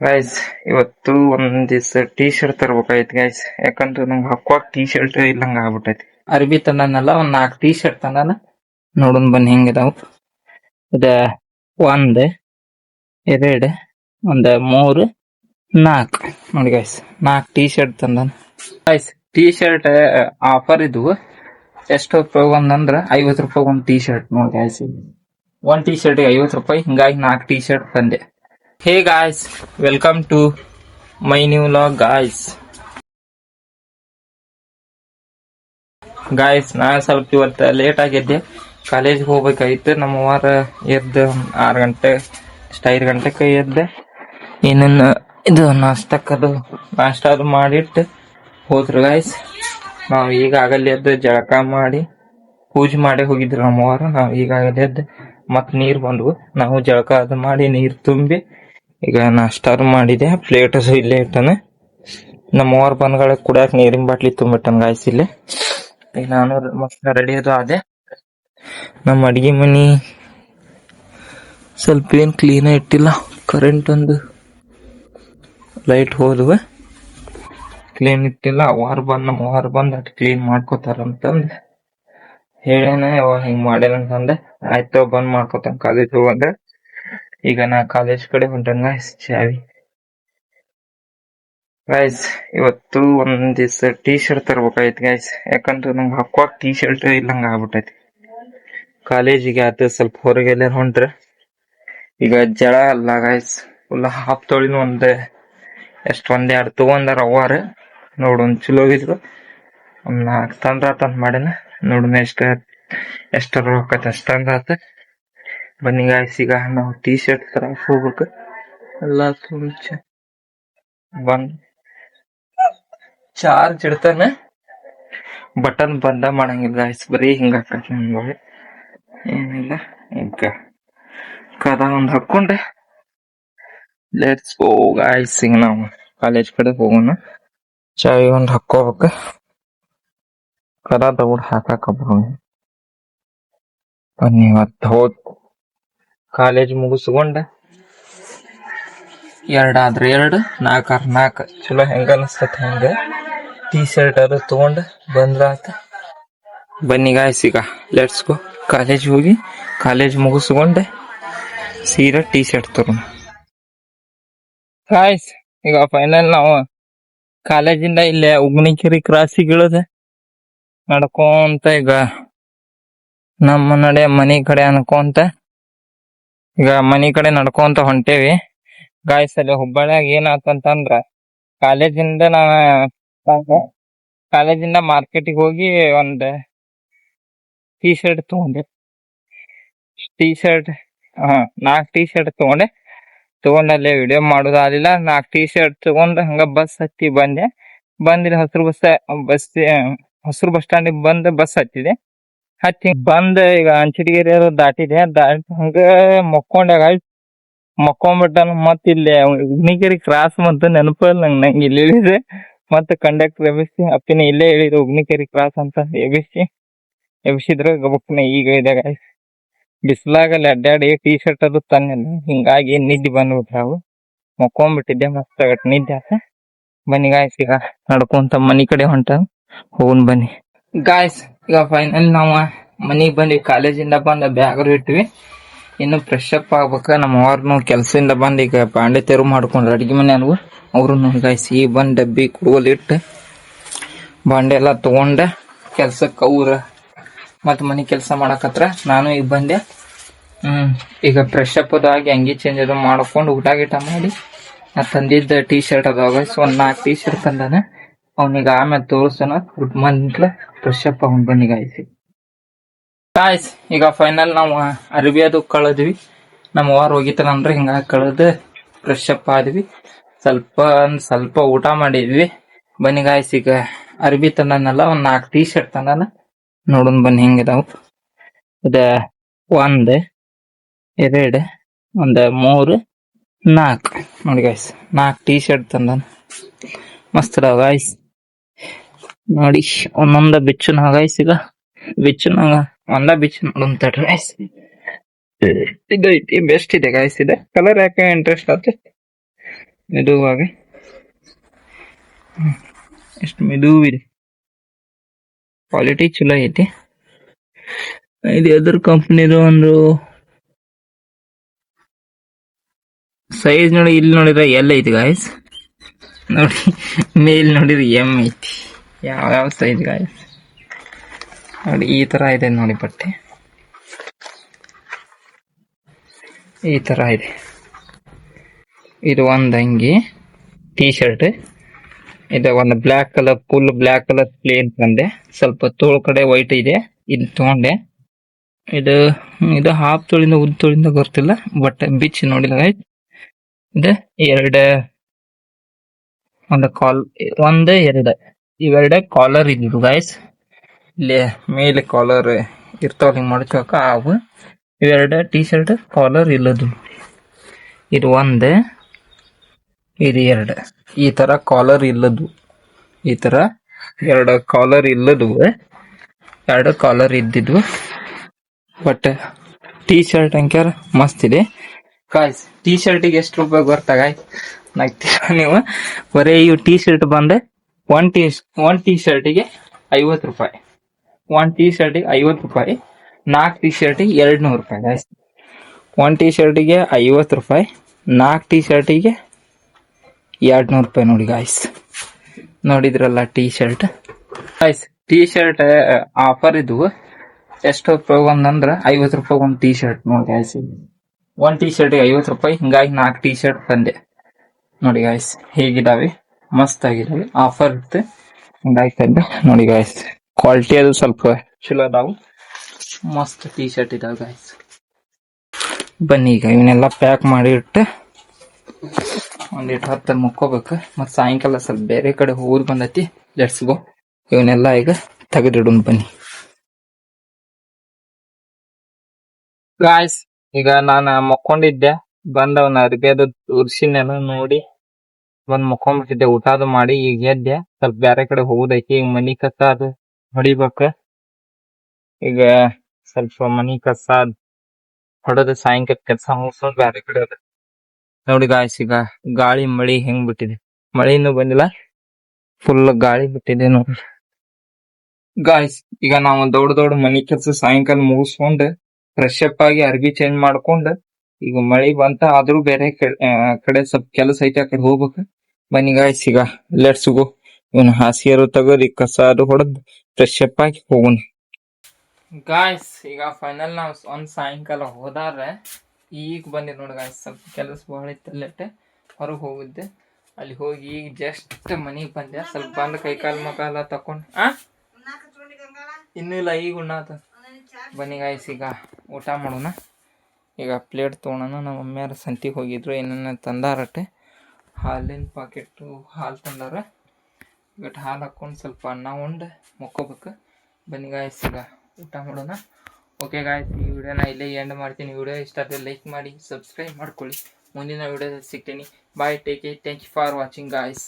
Guys, ಇವತ್ತು ಒಂದ್ ದಿವ್ಸ ಟೀ ಶರ್ಟ್ ತರ್ಬೇಕಾಯ್ತು ಗೈಸ್. ಯಾಕಂದ್ರೆ ನಂಗೆ ಹಾಕುವಾಗ ಟೀ ಶರ್ಟ್ ಇಲ್ಲಂಗ ಆಗ್ಬಿಟ್ಟೈತಿ. ಅರ್ಬಿ ತಂದನಲ್ಲ, ಒಂದ್ 4 ಟೀ ಶರ್ಟ್ ತಂದಾನ. ನೋಡೋಣ ಬನ್ನಿ ಹೆಂಗಿದಾವ್. ಇದ 1 2 ಒಂದ್ 3 4 ನೋಡಿ ಗೈಸ್, 4 ಟೀ ಶರ್ಟ್ ತಂದಾನ ಗೈಸ್. ಟೀ ಶರ್ಟ್ ಆಫರ್ ಇದ್ವು. ಎಷ್ಟು ರೂಪಾಯಿ ಒಂದಂದ್ರ 50 ರೂಪಾಯಿ ಒಂದ್ ಟೀ ಶರ್ಟ್ ನೋಡಿ ಗೈಸ್. ಒಂದ್ ಟೀ ಶರ್ಟ್ 50 ರೂಪಾಯಿ, ಹಿಂಗಾಗಿ 4 ಟೀ ಶರ್ಟ್ ತಂದೆ. Hey guys, welcome to my new vlog guys. ನಾ ಸ್ವಲ್ಪ ಇವತ್ತು ಲೇಟ್ ಆಗಿದ್ದೆ. ಕಾಲೇಜ್ಗೆ ಹೋಗ್ಬೇಕಾಗಿತ್ತು. ನಮ್ಮ ವಾರ ಎದ್ದು 6 ಗಂಟೆ 5 ಗಂಟೆಗೆ ಎದ್ದೆ. ಏನೇನು ಇದು ನಾಷ್ಟ ಅದು ಮಾಡಿಟ್ಟು ಹೋದ್ರು ಗಾಯ್ಸ್. ನಾವು ಈಗಾಗಲೇ ಎದ್ದು ಜಳಕ ಮಾಡಿ ಪೂಜೆ ಮಾಡಿ ಹೋಗಿದ್ರು ನಮ್ಮವಾರ. ನಾವು ಈಗಾಗಲೇ ಎದ್ದು ಮತ್ ನೀರ್ ಬಂದ್ವು. ನಾವು ಜಳಕ ಅದು ಮಾಡಿ ನೀರ್ ತುಂಬಿ ಈಗ ನಾಷ್ಟ ಮಾಡಿದೆ. ಪ್ಲೇಟ್ ಇಲ್ಲೇ ಇಟ್ಟಾನೆ. ನಮ್ಮವ್ರ ಬಂದ್ಗಳ ಕುಡಿಯಾಕ ನೀರಿನ ಬಾಟ್ಲಿ ತುಂಬಿಟ್ಟನ್ ಗಾಯ್ಸ್ ಇಲ್ಲೇ. ಈಗ ನಾನು ಮಸ್ತ್ ರೆಡಿ ಅದು ಆದೆ. ನಮ್ಮ ಅಡಿಗೆ ಮನಿ ಸ್ವಲ್ಪ ಏನ್ ಕ್ಲೀನ್ ಇಟ್ಟಿಲ್ಲ. ಕರೆಂಟ್ ಒಂದು ಲೈಟ್ ಹೋದ್ವ, ಕ್ಲೀನ್ ಇಟ್ಟಿಲ್ಲ. ನಮ್ಮವಾರ ಬಂದ್ ಅಟ್ ಕ್ಲೀನ್ ಮಾಡ್ಕೋತಾರಂತಂದ್ ಹೇಳೇನ. ಹಿಂಗ್ ಮಾಡೇನಂತಂದೆ. ಆಯ್ತು ಬಂದ್ ಮಾಡ್ಕೋತಾನ ಕಾಲೇಜ್ ಹೋಗಂದ್ರೆ. ಈಗ ನಾ ಕಾಲೇಜ್ ಕಡೆ ಹೊಂಟನ್ ಗಾಯ್ಸ್. ಗೈಸ್, ಇವತ್ತು ಒಂದ್ ದಿವ್ಸ ಟೀ ಶರ್ಟ್ ತರ್ಬೇಕಾಯ್ತು ಗೈಸ್. ಯಾಕಂದ್ರೆ ನಂಗೆ ಹಾಕುವಾಗ ಟೀ ಶರ್ಟ್ ಇಲ್ಲಂಗ ಆಗ್ಬಿಟ್ಟೈತಿ. ಕಾಲೇಜಿಗೆ ಆತ ಸ್ವಲ್ಪ ಹೊರಗೆಲ್ಲ ಹೊಂಟ್ರೆ ಈಗ ಜಳ ಅಲ್ಲ ಗೈಸ್. ಫುಲ್ ಹಾಫ್ ತೊಳಿನ ಒಂದ್ 2 ತಗೊಂಡಾರ ಅವ್ವಾರ. ನೋಡೊಂದ್ ಚಲೋ ಇದ್ರು ಒಂದ್ 4 ತಂದ ಮಾಡೇನ. ನೋಡೋಣ ಎಷ್ಟ ರೊಕ್ಕ ಅಷ್ಟಂದ ಆತ. ಬನ್ನಿ ಗಾಯ್ಸ್, ಈಗ ನಾವು ಟೀ ಶರ್ಟ್ ತರಕ್ ಹೋಗ್ಬೇಕು. ಎಲ್ಲ ಬಂದ್ ಚಾರ್ಜ್ ಇಡ್ತಾನೆ, ಬಟನ್ ಬಂದ ಮಾಡಂಗಿಲ್ಲ ಗಾಯ್ಸ್. ಬರೀ ಹಿಂಗ ಏನಿಲ್ಲ. ಈಗ ಕದ ಒಂದ್ ಹಾಕೊಂಡೆ ಲೆಟ್ಸ್ ಗೋ ಗಾಯ್ಸ್. ಈಗ ನಾವು ಕಾಲೇಜ್ ಕಡೆ ಹೋಗೋಣ. ಚಾವಿ ಒಂದ್ ಹಾಕೋಬೇಕು. ಕದ ದೌಡ್ ಹಾಕಾಕ ಬನ್ನಿ. ಇವತ್ತು ಕಾಲೇಜ್ ಮುಗಿಸ್ಕೊಂಡ 2 ಆದ್ರೆ 2 4 ಆದ್ರೆ 4 ಚಲೋ ಹೆಂಗ ಅನಸ್ತತ್ ಹೆಂಗ ಟೀ ಶರ್ಟ್ ಅದು ತಗೊಂಡ್ ಬಂದ್ರ ಆತ. ಬನ್ನಿ ಗಾಯ್ಸ್, ಈಗ ಲೆಟ್ಸ್ ಗೋ. ಕಾಲೇಜ್ ಹೋಗಿ ಕಾಲೇಜ್ ಮುಗಿಸ್ಕೊಂಡೆ ಸೀದಾ ಟೀ ಶರ್ಟ್ ತರೋಣ ಗಾಯ್ಸ್. ಈಗ ಫೈನಲ್ ನಾವು ಕಾಲೇಜಿಂದ ಇಲ್ಲೇ ಉಗ್ನಿಕೆರೆ ಕ್ರಾಸಿಗಿಳದ ನಡ್ಕೊಂತ ಈಗ ನಮ್ಮ ಮನಿ ಕಡೆ ಅನ್ಕೊಂತ ಈಗ ಮನಿ ಕಡೆ ನಡ್ಕೊಂತ ಹೊಂಟೇವಿ ಗಾಯ್ಸ್. ಅಲ್ಲಿ ಹುಬ್ಬಳ್ಳಿಯಾಗ ಏನಾತಂತಂದ್ರ ಕಾಲೇಜಿಂದ ಮಾರ್ಕೆಟಿಗೆ ಹೋಗಿ ಒಂದ್ ಟೀ ಶರ್ಟ್ ತಗೊಂಡೆ. 4 ಟೀ ಶರ್ಟ್ ತಗೊಂಡ್ ಅಲ್ಲೇ ವಿಡಿಯೋ ಮಾಡೋದಾಗಲಿಲ್ಲ. 4 ಟೀ ಶರ್ಟ್ ತಗೊಂಡ್ ಹಂಗ ಬಸ್ ಹತ್ತಿ ಬಂದೆ. ಬಂದಿಲ್ಲ ಹೊಸರು ಬಸ್ ಸ್ಟ್ಯಾಂಡಿಗೆ ಬಂದ್ ಬಸ್ ಹತ್ತಿದೆ. ಬಂದ್ ಈಗ ಅಂಚಡಿಗೆರೆ ದಾಟಿ ಹಂಗ ಮಕ್ಕೊಂಡ್ಬಿಟ್ಟಾನ. ಮತ್ ಇಲ್ಲಿ ಉಗ್ನಿಕೆರೆ ಕ್ರಾಸ್ ಮತ್ತು ನೆನಪಲ್ಲ ನಂಗೆ ಇಲ್ಲಿ ಇಳಿದೆ. ಮತ್ತ ಕಂಡಕ್ಟರ್ ಎಬ್ಬಿಸಿ ಅಪ್ಪಿನ ಇಲ್ಲೇ ಹೇಳಿದ್ರು ಉಗ್ನಿಕೆರೆ ಕ್ರಾಸ್ ಅಂತ ಎಬ್ಬಿಸಿದ್ರ ಗಬಕ್ನ ಈಗ ಇದೆ ಗಾಯ್ಸ್. ಬಿಸ್ಲಾಗಲ್ಲಿ ಅಡ್ಡಾಡಿ ಟೀ ಶರ್ಟ್ ಅದು ತನ್ನಿಲ್ಲ, ಹಿಂಗಾಗಿ ನಿದ್ದೆ ಬಂದ್ಬಿಟ್ರಾವು. ಮಕ್ಕೊಂಡ್ಬಿಟ್ಟಿದ್ದೆ, ಮಸ್ತ್ ನಿದ್ದೆ ಆತ. ಬನ್ನಿ ಗಾಯ್ಸ್, ಈಗ ನಡ್ಕೊಂತ ಮನಿ ಕಡೆ ಹೋಗೋಣ ಬನ್ನಿ ಗಾಯ್ಸ್. ಈಗ ಫೈನಲ್ ನಾವು ಮನಿಗ್ ಬಂದ್ವಿ. ಕಾಲೇಜಿಂದ ಬಂದ ಬ್ಯಾಗ್ ಇಟ್ವಿ. ಇನ್ನು ಫ್ರೆಶ್ ಅಪ್ ಆಗ್ಬೇಕ. ನಮ್ಮ ಅವ್ರನು ಕೆಲ್ಸದಿಂದ ಬಂದ್ ಈಗ ಬಾಂಡೆ ತೆರು ಮಾಡ್ಕೊಂಡ್ರ ಅಡಿಗೆ ಮನೆ ಅನ್ವು. ಅವ್ರು ಗಾಯ್ಸ್ ಈ ಬಂದ್ ಡಬ್ಬಿ ಕುಡುವಲ್ ಇಟ್ಟು ಬಾಂಡೆ ಎಲ್ಲಾ ತಗೊಂಡ ಕೆಲ್ಸಕ್ಕೆ ಅವ್ರ ಮತ್ ಮನಿ ಕೆಲ್ಸ ಮಾಡಕತ್ರ. ನಾನು ಈಗ ಬಂದೆ. ಈಗ ಫ್ರೆಶ್ ಅಪ್ ಅದಾಗಿ ಅಂಗಿ ಚೇಂಜ್ ಅದು ಮಾಡ್ಕೊಂಡು ಊಟ ಗೀಟ ಮಾಡಿ ನಾ ತಂದಿದ್ದ ಟೀ ಶರ್ಟ್ ಅದಾವ. ಒಂದ್ 4 ಟೀ ಶರ್ಟ್ ತಂದಾನ. ಅವ್ನಿಗೆ ಆಮೇಲೆ ತೋರಿಸ್ತಾನ. ಫ್ರೆಶ್ ಅಪ್ ಅವ್ನ್ ಬನ್ನಿ ಗಾಯ್ಸ್. ಈಗ ಫೈನಲ್ ನಾವು ಅರ್ಬಿ ಅದು ಕಳದ್ವಿ. ನಮ್ಮ ವಾರ ಹೋಗಿತ್ತಂದ್ರೆ ಹಿಂಗಾಗಿ ಕಳೆದು ಫ್ರೆಶ್ ಅಪ್ ಆದ್ವಿ. ಸ್ವಲ್ಪ ಊಟ ಮಾಡಿದ್ವಿ. ಬನ್ನಿ ಗಾಯ್ಸ್, ಈಗ ಅರ್ಬಿ ತಂದನಲ್ಲ, ಒಂದ್ 4 ಟೀ ಶರ್ಟ್ ತಂದಾನ. ನೋಡೋಣ ಬನ್ನಿ ಹೆಂಗಿದಾವ್. ಇದ 1 2 ಒಂದ್ 3 4 ನೋಡಿ ಗಾಯ್ಸ್. 4 ಟೀ ಶರ್ಟ್ ತಂದಾನ. ಮಸ್ತ್ ಅದಾವ ಗಾಯ್ಸ್. ನೋಡಿ ಒಂದೊಂದ ಬಿಚ್ಚುನ ಗಾಯ್ಸ್. ಈಗ ಬಿಚ್ಚುನಾಗ ಒಂದ ಬಿಚ್ಚು ನೋಡೋಣ ತಡ್ರಿ ಗಾಯ್ಸ್. ಇದು ಬೆಸ್ಟ್ ಇದೆ ಗಾಯ್ಸ್. ಇದೆ ಕಲರ್ ಯಾಕೆ ಇಂಟ್ರೆಸ್ಟ್ ಆಗುತ್ತೆ. ಮೆದುವಾಗಿ ಎಷ್ಟು ಮೆದುವಿದೆ. ಕ್ವಾಲಿಟಿ ಚಲೋ ಐತಿ. ಇದು ಎದ್ರ ಕಂಪ್ನಿದು ಒಂದು ಸೈಜ್ ನೋಡಿ. ಇಲ್ಲಿ ನೋಡಿದ್ರೆ ಎಲ್ ಐತಿ ಗಾಯ್ಸ್, ನೋಡಿ. ಮೇಲ್ ನೋಡಿದ್ರೆ ಎಮ್ ಐತಿ. ಯಾವ ಸೈಜ್ ಗಾಯ್ಸ್ ನೋಡಿ. ಈ ತರ ಇದೆ ನೋಡಿ ಬಟ್ಟೆ, ಈ ತರ ಇದೆ. ಇದು ಒಂದು ಅಂಗಿ ಟೀ ಶರ್ಟ್. ಇದು ಒಂದು black colour, full black colour plain ತಂದೆ. ಸ್ವಲ್ಪ ತೋಳ್ ಕಡೆ ವೈಟ್ ಇದೆ, ಇದು ತಗೊಂಡೆ. ಇದು ಹಾಫ್ ತೋಳಿಂದ ಉದ್ದ ತೋಳಿಂದ ಗೊತ್ತಿಲ್ಲ, ಬಟ್ ಬಿಚ್ ನೋಡಿಲ್ಲ ಗಾಯ್ಸ್. ಇದು ಇವೆರಡೆ ಕಾಲರ್ ಇದ್ದು ಗಾಯ್ಸ್. ಇಲ್ಲಿ ಮೇಲೆ ಕಾಲರ್ ಇರ್ತಾವ, ಹಿಂಗ್ ಮಾಡ್ಕೋಕ ಅವು. ಇವೆರಡೆ ಟೀ ಶರ್ಟ್ ಕಾಲರ್ ಇಲ್ಲದು. ಇದು ಒಂದು, ಇದು ಎರಡು. ಈ ತರ ಕಾಲರ್ ಇಲ್ಲದು. ಈ ತರ ಎರಡು ಕಾಲರ್ ಇಲ್ಲದು, ಎರಡು ಕಾಲರ್ ಇದ್ದಿದ್ವು. ಬಟ್ ಟೀ ಶರ್ಟ್ ಅಂಕ್ಯಾರ ಮಸ್ತ್ ಇದೆ ಗಾಯ್ಸ್. ಟೀ ಶರ್ಟಿಗೆ ಎಷ್ಟು ರೂಪಾಯಿ ಗೊತ್ತಾಗಾಯ್ ನಗ್ತೀರ ನೀವು? ಬರೀ ಇವು ಟೀ ಶರ್ಟ್ ಬಂದೆ ಒನ್ ಟೀ ಶರ್ಟಿಗೆ 50 ರೂಪಾಯಿ. 1 ಟೀ ಶರ್ಟಿಗೆ 50 ರೂಪಾಯಿ. 4 ಟೀ ಶರ್ಟಿಗೆ 200 ರೂಪಾಯಿ ಗಾಯ್ಸ್. 1 ಟೀ ಶರ್ಟಿಗೆ 50 ರೂಪಾಯಿ, 4 ಟೀ ಶರ್ಟಿಗೆ 200 ರೂಪಾಯಿ. ನೋಡಿ ಗಾಯ್ಸ್, ನೋಡಿದ್ರಲ್ಲ T shirt guys. Tea shirt offer ಇದ್ವು. ಎಷ್ಟು ರೂಪಾಯಿ ಒಂದಂದ್ರ 50 ರೂಪಾಯಿ ಒಂದು ಟೀ ಶರ್ಟ್. ನೋಡಿ ಗಾಯ್ಸ್, 1 ಟೀ ಶರ್ಟಿಗೆ 50 ರೂಪಾಯಿ. ಹಿಂಗಾಗಿ 4 ಟೀ ಶರ್ಟ್ ತಂದೆ. ನೋಡಿ ಗಾಯ್ಸ್ ಹೇಗಿದಾವೆ, ಮಸ್ತ್ ಆಗಿದಾವೆ. ಆಫರ್ ಇರುತ್ತೆ ಹಿಂಗಾಗಿ ತಂದೆ. ನೋಡಿ ಗಾಯ್ಸ್, ಕ್ವಾಲಿಟಿ ಅದು ಸ್ವಲ್ಪ ಚಲೋ ಅದಾವು, ಮಸ್ತ್ ಟೀ ಶರ್ಟ್ ಇದಾವೆ ಗಾಯ್ಸ್. ಬನ್ನಿ ಈಗ ಇವನ್ನೆಲ್ಲ ಪ್ಯಾಕ್ ಮಾಡಿ ಇಟ್ಟು ಒಂದಿಟ್ಟು ಹೊತ್ತು ಮುಕ್ಕೋಬೇಕು. ಮತ್ ಸಾಯಂಕಾಲ ಸ್ವಲ್ಪ ಬೇರೆ ಕಡೆ ಹೋಗಿ ಬಂದೈತಿ. Let's go. ಇವನ್ನೆಲ್ಲ ಈಗ ತೆಗೆದಿಡೋಣ ಬನ್ನಿ ಗಾಯ್ಸ್. ಈಗ ನಾನು ಮಕ್ಕೊಂಡಿದ್ದೆ, ಬಂದವನ ಅರ್ಬಿಯದು ಉರ್ಸಿನೆಲ್ಲ ನೋಡಿ ಬಂದ್ ಮಕ್ಕೊಂಡ್ಬಿಟ್ಟಿದ್ದೆ. ಊಟ ಅದು ಮಾಡಿ ಈಗ ಎದ್ದೆ. ಸ್ವಲ್ಪ ಬೇರೆ ಕಡೆ ಹೋಗುದೈತಿ. ಈಗ ಮನಿ ಕಸ ಅದು ಹೊಡಿಬೇಕ. ಈಗ ಸ್ವಲ್ಪ ಮನಿ ಕಸ ಹೊಡೆದ ಸಾಯಂಕಾಲ ಕೆಲಸ ಮುಗಿಸ್ಕೊಂಡು ಬೇರೆ ಕಡೆ ಅದ. ನೋಡಿ ಗಾಯ್ಸ್, ಈಗ ಗಾಳಿ ಮಳಿ ಹೆಂಗ್ ಬಿಟ್ಟಿದೆ. ಮಳಿನೂ ಬಂದಿಲ್ಲ, ಫುಲ್ ಗಾಳಿ ಬಿಟ್ಟಿದೆ ನೋಡಿ ಗಾಯ್ಸ್. ಈಗ ನಾವು ದೊಡ್ಡ ಮನಿ ಕೆಲಸ ಸಾಯಂಕಾಲ ಮುಗಿಸ್ಕೊಂಡು ಫ್ರೆಶ್ ಅಪ್ ಆಗಿ ಅರ್ಬಿ ಚೇಂಜ್ ಮಾಡ್ಕೊಂಡು, ಈಗ ಮಳಿ ಬಂತ ಆದ್ರೂ ಬೇರೆ ಕಡೆ ಸ್ವಲ್ಪ ಕೆಲಸ ಐತಿ, ಆ ಕಡೆ ಹೋಗ್ಬೇಕು. ಬನ್ನಿ ಗಾಯ್ಸ್, ಈಗ ಲೆಟ್ಸ್ ಗೋ. ಇವನ್ ಹಾಸಿಗೆರು ತಗೋದ್, ಈ ಕಸ ಅದು ಹೊಡೆದ್ ಫ್ರೆಶ್ ಅಪ್ ಆಗಿ ಹೋಗೋಣ ಗಾಯ್ಸ್. ಈಗ ಫೈನಲ್ ನಾವ್ ಒಂದ್ ಸಾಯಂಕಾಲ ಹೋದಾರೆ ಈಗ ಬಂದಿ ನೋಡಿ ಗಾಯ್ಸ್. ಸ್ವಲ್ಪ ಕೆಲಸ ಬಹಳ ಇತ್ತಲ್ಲಟ್ಟೆ ಹೊರಗೆ ಹೋಗಿದ್ದೆ. ಅಲ್ಲಿ ಹೋಗಿ ಈಗ ಜಸ್ಟ್ ಮನಿಗ್ ಬಂದೆ. ಸ್ವಲ್ಪ ಬಂದ್ ಕೈ ಕಾಲ್ ಮುಖ ಎಲ್ಲ ತಕೊಂಡ್ ಇನ್ನೂ ಇಲ್ಲ, ಈಗ ಉಣ್ಣಾತ. ಬನ್ನಿ ಗಾಯ್ಸ್, ಈಗ ಊಟ ಮಾಡೋಣ. ಈಗ ಪ್ಲೇಟ್ ತೊಗೊಳೋಣ. ನಮ್ಮ ಮಮ್ಮಿಯಾರು ಸಂತಿಗೆ ಹೋಗಿದ್ರು, ಏನೇನ ತಂದಾರಟ್ಟೆ. ಹಾಲಿನ ಪಾಕೆಟು ಹಾಲು ತಂದಾರ. ಇವತ್ತು ಹಾಲು ಹಾಕೊಂಡು ಸ್ವಲ್ಪ ಅನ್ನ ಉಂಡು ಮಕ್ಕೋಬೇಕು. ಬನ್ನಿ ಗಾಯ್ಸ್, ಈಗ ಊಟ ಮಾಡೋಣ. ಓಕೆ ಗಾಯ್ಸ್, ಈ ವಿಡಿಯೋನ ಇಲ್ಲೇ ಎಂಡ್ ಮಾಡ್ತೀನಿ. ವಿಡಿಯೋ ಇಷ್ಟ ಆದರೆ ಲೈಕ್ ಮಾಡಿ, ಸಬ್ಸ್ಕ್ರೈಬ್ ಮಾಡ್ಕೊಳ್ಳಿ. ಮುಂದಿನ ವಿಡಿಯೋದಲ್ಲಿ ಸಿಗ್ತೀನಿ. Bye, take care, thank you for watching guys.